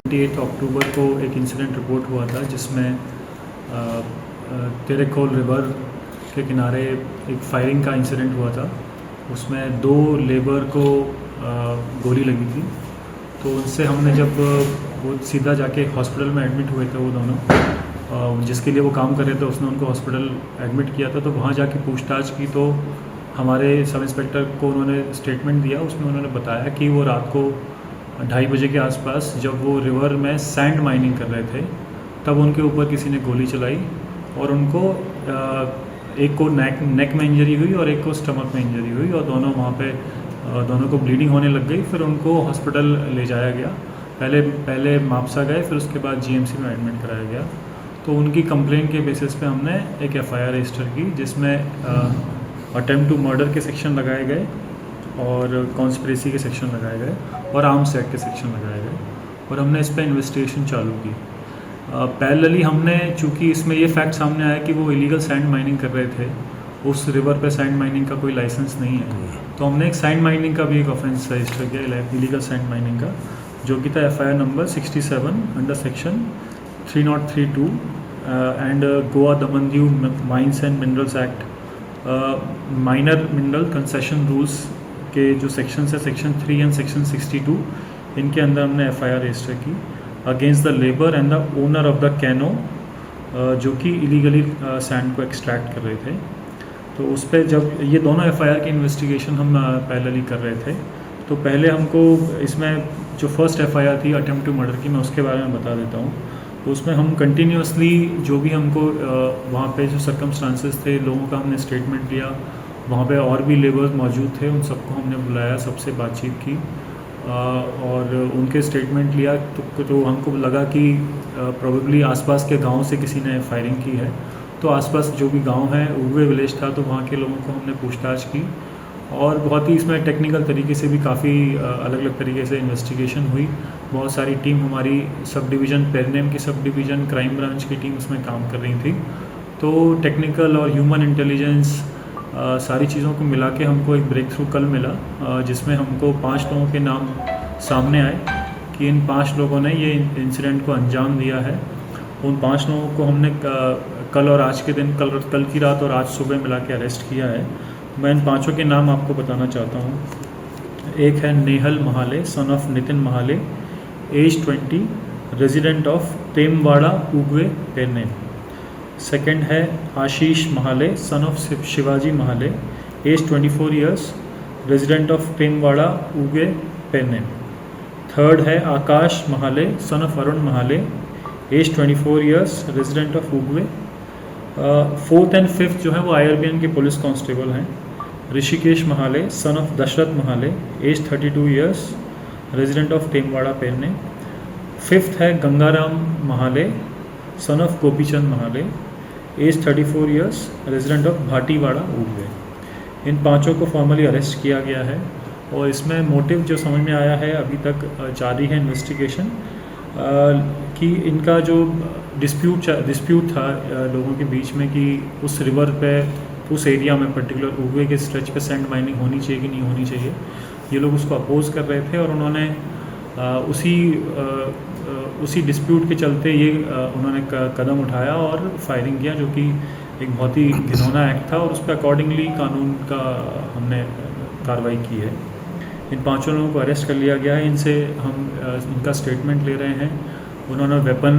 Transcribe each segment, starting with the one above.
28 अक्टूबर को एक incident report हुआ था जिसमें तेरेखोल रिवर के किनारे एक फायरिंग का इंसिडेंट हुआ था। उसमें 2 लेबर को गोली लगी थी। तो उनसे हमने जब वो सीधा जाके हॉस्पिटल में एडमिट हुए थे, वो दोनों जिसके लिए वो काम कर रहे थे उसने उनको हॉस्पिटल एडमिट किया था। तो वहाँ जाके पूछताछ की तो हमारे सब इंस्पेक्टर को उन्होंने स्टेटमेंट दिया। उसमें उन्होंने बताया कि वो रात को 2:30 बजे के आसपास जब वो रिवर में सैंड माइनिंग कर रहे थे तब उनके ऊपर किसी ने गोली चलाई और उनको एक को नेक में इंजरी हुई और एक को स्टमक में इंजरी हुई और दोनों वहाँ पे दोनों को ब्लीडिंग होने लग गई। फिर उनको हॉस्पिटल ले जाया गया। पहले मापसा गए, फिर उसके बाद जीएमसी में एडमिट कराया गया। तो उनकी कंप्लेन के बेसिस पे हमने एक एफआईआर रजिस्टर की जिसमें अटेम्प्ट टू मर्डर के सेक्शन लगाए गए और कॉन्स्पिरेसी के सेक्शन लगाए गए और आर्म्स एक्ट के सेक्शन लगाए गए और हमने इस पर इन्वेस्टिगेशन चालू की। पैरेलली हमने, चूँकि इसमें ये फैक्ट सामने आया कि वो इलीगल सैंड माइनिंग कर रहे थे, उस रिवर पे सैंड माइनिंग का कोई लाइसेंस नहीं है, तो हमने एक सैंड माइनिंग का भी एक ऑफेंस रजिस्टर किया, इलीगल सैंड माइनिंग का, जो कि था FIR number 67 under section 3032 and Goa Daman Diu mines and minerals act, minor mineral concession rules के जो सेक्शन है, सेक्शन 3 एंड सेक्शन 62, इनके अंदर हमने एफआईआर रजिस्टर की against the labour and the owner of the canoe, जो कि इलीगली सैंड को एक्सट्रैक्ट कर रहे थे। तो उस पर जब ये दोनों एफआईआर की इन्वेस्टिगेशन हम पैरेलली कर रहे थे, तो पहले हमको इसमें जो फर्स्ट एफआईआर थी अटेम्प्ट टू मर्डर की, मैं उसके बारे में बता देता हूँ। तो उसमें हम कंटिन्यूसली जो भी हमको वहाँ पे जो सर्कमस्टांसेस थे, लोगों का हमने स्टेटमेंट लिया, वहाँ पे और भी लेबर्स मौजूद थे, उन सबको हमने बुलाया, सबसे बातचीत की और उनके स्टेटमेंट लिया। तो हमको लगा कि प्रोबेबली आसपास के गांव से किसी ने फायरिंग की है। तो आसपास जो भी गांव है, उगवे विलेज था, तो वहाँ के लोगों को हमने पूछताछ की और बहुत ही इसमें टेक्निकल तरीके से भी काफ़ी अलग अलग तरीके से इन्वेस्टिगेशन हुई। बहुत सारी टीम हमारी सब डिवीज़न, पेरनेम की सब डिवीज़न, क्राइम ब्रांच की टीम उसमें काम कर रही थी। तो टेक्निकल और ह्यूमन इंटेलिजेंस सारी चीज़ों को मिला के हमको एक ब्रेक थ्रू कल मिला, जिसमें हमको 5 लोगों के नाम सामने आए कि इन 5 लोगों ने ये इंसिडेंट को अंजाम दिया है। उन 5 लोगों को हमने कल और आज के दिन, कल की रात और आज सुबह मिला के अरेस्ट किया है। मैं इन 5 के नाम आपको बताना चाहता हूँ। एक है Nehal Mahale, son of Nitin Mahale, age 20, resident of Temwada, Ugwe, Pernem. Second है Ashish Mahale, son of Shivaji Mahale, age 24 years, resident of Temwada, Ugwe, Pernem. Third है Akash Mahale, son of Arun Mahale, age 24 years, resident of Ugwe. Fourth and fifth जो है वो IRBN के पुलिस कांस्टेबल हैं। Rishikesh Mahale, son of Dashrath Mahale, age 32 years, resident of तेमवाड़ा, Pernem. Fifth है Gangaram Mahale, son of Gopichand Mahale, age 34 years, resident of Bhatiwada, Ugwe. इन 5 को formally arrest किया गया है और इसमें मोटिव जो समझ में आया है, अभी तक जारी है इन्वेस्टिगेशन, कि इनका जो डिस्प्यूट था लोगों के बीच में कि उस रिवर पे, उस एरिया में पर्टिकुलर उगवे के स्ट्रेच पे सैंड माइनिंग होनी चाहिए कि नहीं होनी चाहिए, ये लोग उसको अपोज कर रहे थे और उन्होंने उसी डिस्प्यूट के चलते ये उन्होंने कदम उठाया और फायरिंग किया, जो कि एक बहुत ही घिनौना एक्ट था और उस पर अकॉर्डिंगली कानून का हमने कार्रवाई की है। इन 5 लोगों को अरेस्ट कर लिया गया है। इनसे हम इनका स्टेटमेंट ले रहे हैं। उन्होंने वेपन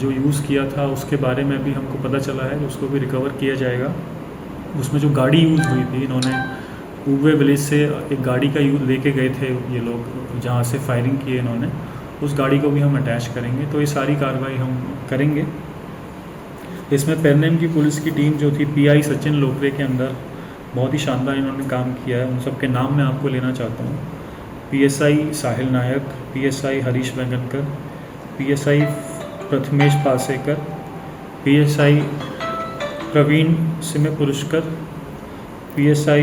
जो यूज़ किया था उसके बारे में भी हमको पता चला है, उसको भी रिकवर किया जाएगा। उसमें जो गाड़ी यूज़ हुई थी, इन्होंने उगवे विलेज से एक गाड़ी का यूज़ लेके गए थे ये लोग, जहाँ से फायरिंग की इन्होंने, उस गाड़ी को भी हम अटैच करेंगे। तो ये सारी कार्रवाई हम करेंगे। इसमें पेरनेम की पुलिस की टीम जो थी, PI सचिन लोकरे के अंदर बहुत ही शानदार इन्होंने काम किया है। उन सब के नाम मैं आपको लेना चाहता हूँ। PSI Sahil Naik, PSI Harish Vengankar, PSI Prathamesh Pasekar, PSI Praveen Sime Purushkar, PSI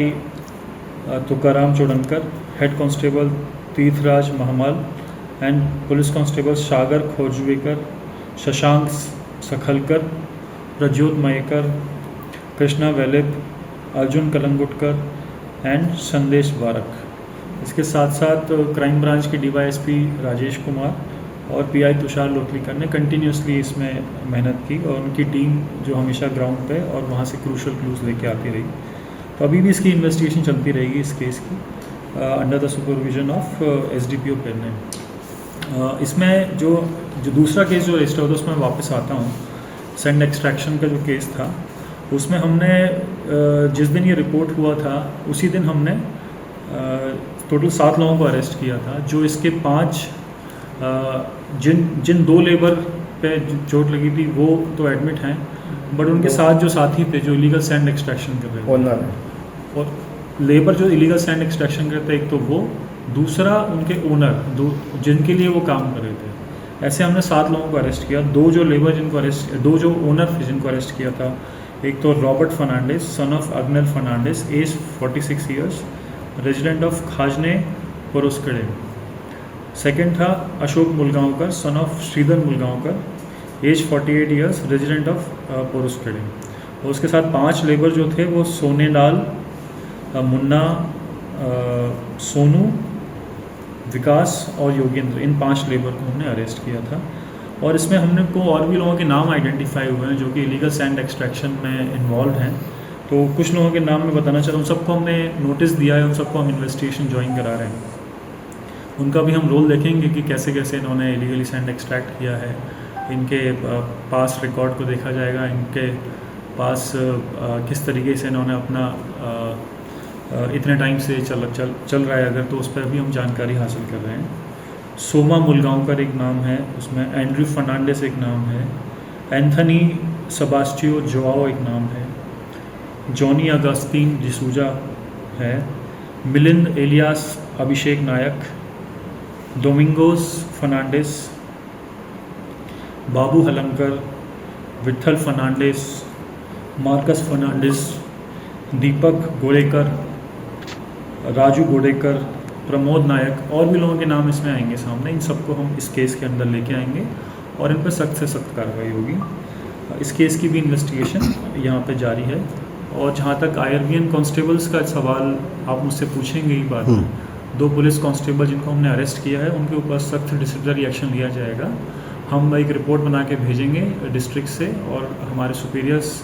Tukaram Chodankar, head constable Tirthraj Mahmal and police constable Sagar Khojvekar, Shashank Sakhalkar, Prajyot Mayekar, Krishna Velip, Arjun Calangutkar and Sandesh Barak. इसके साथ साथ क्राइम ब्रांच के DYSP राजेश कुमार और पीआई तुषार लोटलीकर ने कंटिन्यूसली इसमें मेहनत की और उनकी टीम जो हमेशा ग्राउंड पे और वहाँ से क्रूशल क्लूज लेके आती रही। तो अभी भी इसकी इन्वेस्टिगेशन चलती रहेगी इस केस की under the supervision of SDPO पेन्ने। इसमें जो दूसरा केस जो रजिस्टर होता है उसमें वापस आता हूँ। सैंड एक्सट्रैक्शन का जो केस था उसमें हमने जिस दिन ये रिपोर्ट हुआ था उसी दिन हमने टोटल 7 लोगों को अरेस्ट किया था। जो इसके 5 जिन 2 लेबर पे चोट लगी थी वो तो एडमिट हैं, बट उनके साथ जो साथी थे जो इलीगल सैंड एक्सट्रैक्शन कर रहे थे और लेबर जो इलीगल सैंड एक्सट्रैक्शन करते एक तो वो, दूसरा उनके ओनर जिनके लिए वो काम कर रहे थे। ऐसे हमने 7 लोगों को अरेस्ट किया। 2 जो लेबर दो जो ओनर थे जिनको अरेस्ट किया था, एक तो Robert Fernandes son of Agnel Fernandes age 46 years resident of Khajane Poroskade. Second था Ashok Mulgaonkar son of Shridhar Mulgaonkar age 48 years resident of Poroskade. और उसके साथ 5 लेबर जो थे वो सोनेलाल, मुन्ना, सोनू, विकास और योगेंद्र, इन 5 लेबर को हमने अरेस्ट किया था। और इसमें हमने को और भी लोगों के नाम आइडेंटिफाई हुए हैं जो कि इलीगल सैंड एक्सट्रैक्शन में इन्वॉल्व हैं। तो कुछ लोगों के नाम मैं बताना चाह रहा हूँ। सबको हमने नोटिस दिया है, उन सबको हम इन्वेस्टिगेशन ज्वाइन करा रहे हैं। उनका भी हम रोल देखेंगे कि कैसे कैसे इन्होंने इलीगली सैंड एक्सट्रैक्ट किया है। इनके पास रिकॉर्ड को देखा जाएगा, इनके पास किस तरीके से इन्होंने अपना इतने टाइम से चल रहा है अगर, तो उस पर भी हम जानकारी हासिल कर रहे हैं। सोमा मुलगांवकर एक नाम है, उसमें एंड्रयू फर्नांडिस एक नाम है, एंथनी सेबास्टियो जोआओ एक नाम है, जॉनी अगस्तीन डिसूजा है, मिलिंद एलियास अभिषेक नायक, डोमिंगोस फर्नांडिस, बाबू हलमकर, विठल फर्नांडिस, मार्कस फर्नांडिस, दीपक गोड़ेकर, राजू गोड़ेकर, प्रमोद नायक और भी लोगों के नाम इसमें आएंगे सामने। इन सबको हम इस केस के अंदर लेके आएंगे और इन पर सख्त से सख्त कार्रवाई होगी। इस केस की भी इन्वेस्टिगेशन यहाँ पे जारी है। और जहाँ तक आईआरबीएन कांस्टेबल्स का सवाल आप मुझसे पूछेंगे ही बाद में, 2 पुलिस कांस्टेबल जिनको हमने अरेस्ट किया है उनके ऊपर सख्त डिसिप्लिनरी एक्शन लिया जाएगा। हम एक रिपोर्ट बना के भेजेंगे डिस्ट्रिक्ट से और हमारे सुपीरियर्स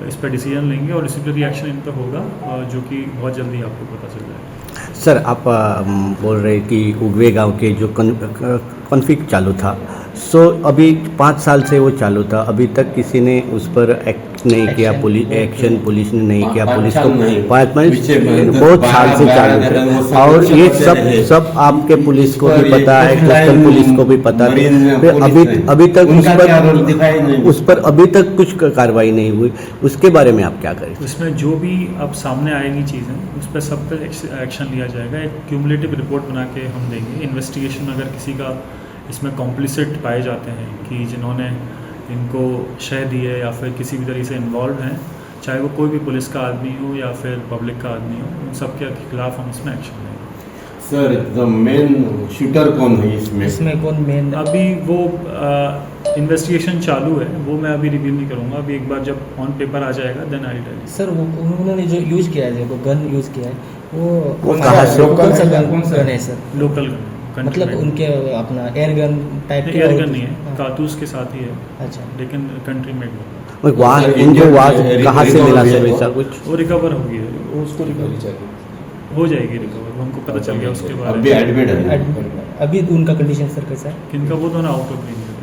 इस पर डिसीजन लेंगे और डिसिप्लिनरी एक्शन इन पर होगा जो कि बहुत जल्दी आपको पता चल जाएगा। सर, आप बोल रहे कि उगवे गांव के जो कॉन्फ्लिक्ट चालू था, सो अभी 5 साल से वो चालू था, अभी तक किसी ने उस पर एक्ट नहीं किया, पुलिस ने नहीं किया। पुलिस को 5 बहुत साल से चालू है और ये सब आपके पुलिस को भी पता है, कोस्टल पुलिस को भी पता है। फिर अभी तक उस पर अभी तक कुछ कार्रवाई नहीं हुई, उसके बारे में आप क्या करें? इसमें जो भी अब सामने आएगी चीज़ें उस पर सब पर एक्शन लिया जाएगा। एक क्यूमुलेटिव रिपोर्ट बना के हम देंगे। इन्वेस्टिगेशन अगर किसी का इसमें कॉम्प्लिसिट पाए जाते हैं कि जिन्होंने इनको शय दी है या फिर किसी भी तरीके से इन्वॉल्व हैं, चाहे वो कोई भी पुलिस का आदमी हो या फिर पब्लिक का आदमी हो, उन सब के खिलाफ हम इसमें एक्शन लेंगे। सर, द मेन शूटर कौन है इसमें कौन मेन? अभी वो इन्वेस्टिगेशन चालू है, वो मैं अभी रिवील नहीं करूँगा। अभी एक बार जब ऑन पेपर आ जाएगा then I tell you. Sir, वो उन्होंने जो यूज़ किया है, जो गन यूज़ किया है, वो कहाँ से? कौन सा गन है सर? लोकल गन, मतलब उनके अपना एयर गन टाइप के? एयर गन नहीं है, कारतूस के साथ ही है। अच्छा, लेकिन कंट्री मेड गन। इनको कहाँ से मिला सर ऐसा कुछ? वो रिकवर हो गई है, वो उसको रिकवर हो जाएगी रिकवर, हमको पता चल गया उसके बारे में। अभी एडमिट है। अभी उनका कंडीशन सर कैसा है? किनका? वो तो ना आउट ऑफ रेंज है।